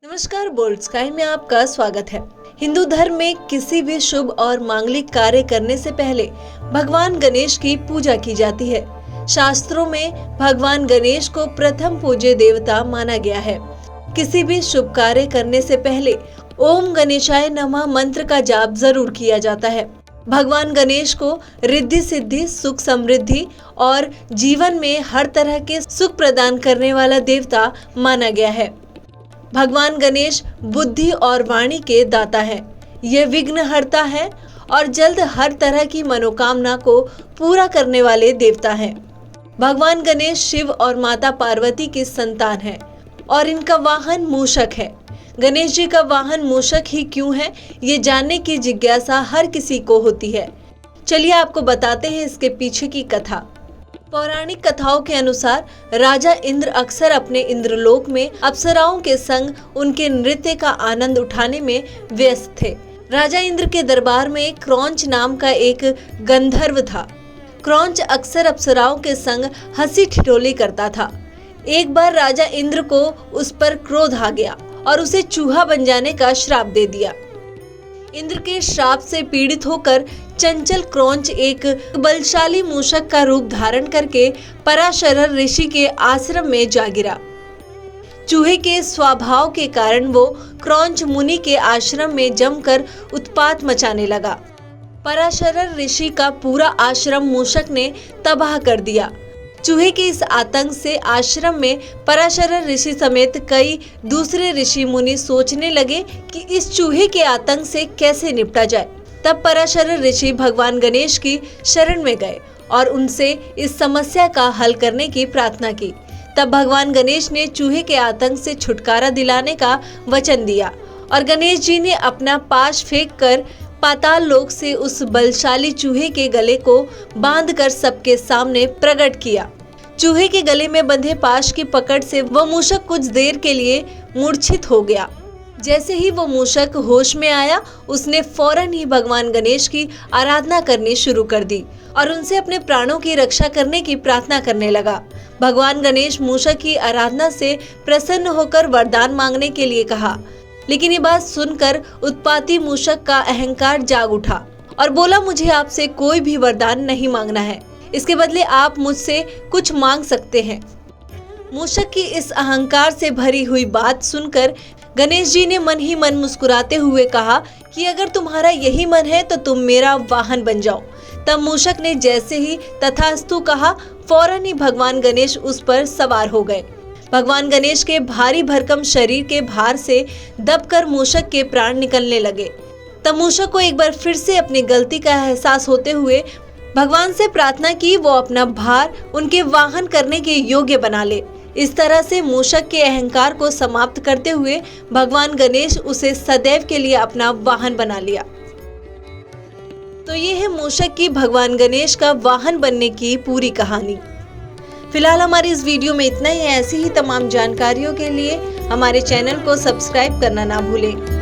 नमस्कार, bold sky में आपका स्वागत है। हिंदू धर्म में किसी भी शुभ और मांगलिक कार्य करने से पहले भगवान गणेश की पूजा की जाती है। शास्त्रों में भगवान गणेश को प्रथम पूज्य देवता माना गया है। किसी भी शुभ कार्य करने से पहले ओम गणेशाय नमः मंत्र का जाप जरूर किया जाता है। भगवान गणेश को रिद्धि सिद्धि, सुख समृद्धि और जीवन में हर तरह के सुख प्रदान करने वाला देवता माना गया है। भगवान गणेश बुद्धि और वाणी के दाता है। ये विघ्नहर्ता है और जल्द हर तरह की मनोकामना को पूरा करने वाले देवता हैं। भगवान गणेश शिव और माता पार्वती की संतान है और इनका वाहन मूषक है। गणेश जी का वाहन मूषक ही क्यों है, ये जानने की जिज्ञासा हर किसी को होती है। चलिए आपको बताते हैं इसके पीछे की कथा। पौराणिक कथाओं के अनुसार राजा इंद्र अक्सर अपने इंद्रलोक में अप्सराओं के संग उनके नृत्य का आनंद उठाने में व्यस्त थे। राजा इंद्र के दरबार में क्रौंच नाम का एक गंधर्व था। क्रौंच अक्सर अप्सराओं के संग हंसी ठिठोली करता था। एक बार राजा इंद्र को उस पर क्रोध आ गया और उसे चूहा बन जाने का श्राप दे दिया। इंद्र के श्राप से पीड़ित होकर चंचल क्रौंच एक बलशाली मूषक का रूप धारण करके पराशर ऋषि के आश्रम में जा गिरा। चूहे के स्वभाव के कारण वो क्रौंच मुनि के आश्रम में जमकर उत्पात मचाने लगा। पराशर ऋषि का पूरा आश्रम मूषक ने तबाह कर दिया। चूहे के इस आतंक से आश्रम में पराशर ऋषि समेत कई दूसरे ऋषि मुनि सोचने लगे कि इस चूहे के आतंक से कैसे निपटा जाए। तब पराशर ऋषि भगवान गणेश की शरण में गए और उनसे इस समस्या का हल करने की प्रार्थना की। तब भगवान गणेश ने चूहे के आतंक से छुटकारा दिलाने का वचन दिया और गणेश जी ने अपना पाश फेंक कर पाताल लोक से उस बलशाली चूहे के गले को बांधकर सबके सामने प्रकट किया। चूहे के गले में बंधे पाश की पकड़ से वह मूषक कुछ देर के लिए मूर्छित हो गया। जैसे ही वो मूषक होश में आया, उसने फौरन ही भगवान गणेश की आराधना करनी शुरू कर दी और उनसे अपने प्राणों की रक्षा करने की प्रार्थना करने लगा। भगवान गणेश मूषक की आराधना से प्रसन्न होकर वरदान मांगने के लिए कहा, लेकिन ये बात सुनकर उत्पाती मूषक का अहंकार जाग उठा और बोला, मुझे आपसे कोई भी वरदान नहीं मांगना है, इसके बदले आप मुझसे कुछ मांग सकते हैं। मूषक की इस अहंकार से भरी हुई बात सुनकर गणेश जी ने मन ही मन मुस्कुराते हुए कहा कि अगर तुम्हारा यही मन है तो तुम मेरा वाहन बन जाओ। तब मूषक ने जैसे ही तथास्तु कहा, फौरन ही भगवान गणेश उस पर सवार हो गए। भगवान गणेश के भारी भरकम शरीर के भार से दबकर मूषक के प्राण निकलने लगे। तब मूषक को एक बार फिर से अपनी गलती का एहसास होते हुए भगवान से प्रार्थना की वो अपना भार उनके वाहन करने के योग्य बना ले। इस तरह से मूषक के अहंकार को समाप्त करते हुए भगवान गणेश उसे सदैव के लिए अपना वाहन बना लिया। तो ये है मूषक की भगवान गणेश का वाहन बनने की पूरी कहानी। फिलहाल हमारी इस वीडियो में इतना ही। ऐसी ही तमाम जानकारियों के लिए हमारे चैनल को सब्सक्राइब करना ना भूलें।